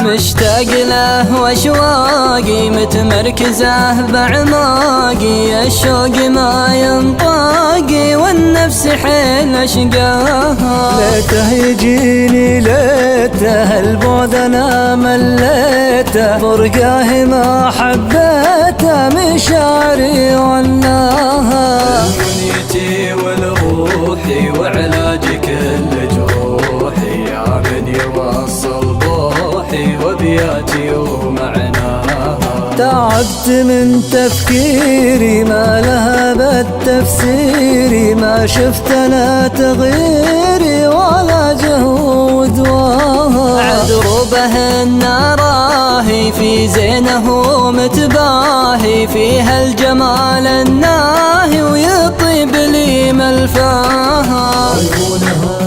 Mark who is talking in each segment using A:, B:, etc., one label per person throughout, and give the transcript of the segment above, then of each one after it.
A: مشتاق له واشواقي متمركزه بعماقي، الشوق ما ينطاقي والنفس حيل اشقاها.
B: ليته يجيني ليته البعد انا مليته، فرقاه ما حبيته مشاعري ولاها.
C: منيتي والروحي وعلاجي كل جروحي، يا من يوصل بوحي وبياتي ومعناها.
B: تعبت من تفكيري ما لها بالتفسيري، ما شفت انا تغييري ولا جهود واها.
A: عذروبه النراهي في زينه متباهي، فيها الجمال الناهي ويطيب لي ملفاها.
B: عيونها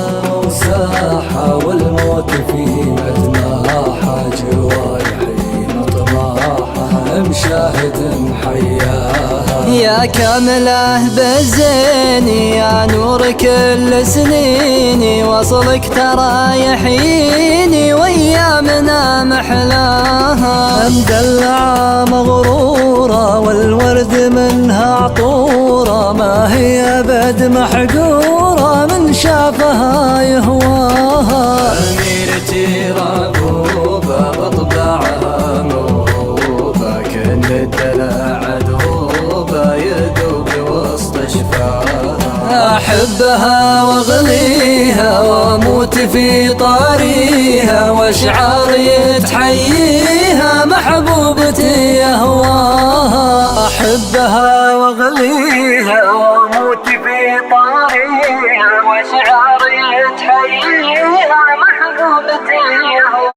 B: وساحة والموت في مدماحة، جوارحي مطماحة مشاهد محياها.
A: يا كامله بالزيني يا نور كل سنيني، وصلك ترى يحييني وايامنا محلاها.
B: مدلعة مغرورة والورد منها عطورة، ما هي ابد محقورة من شافها يهواها.
C: أميرتي رغوبة بطباعها موهوبة، كل الدلع عذوبة يذوب وسط شفاها.
A: أحبها واغليها واموت في طاريها، واشعار يتحييها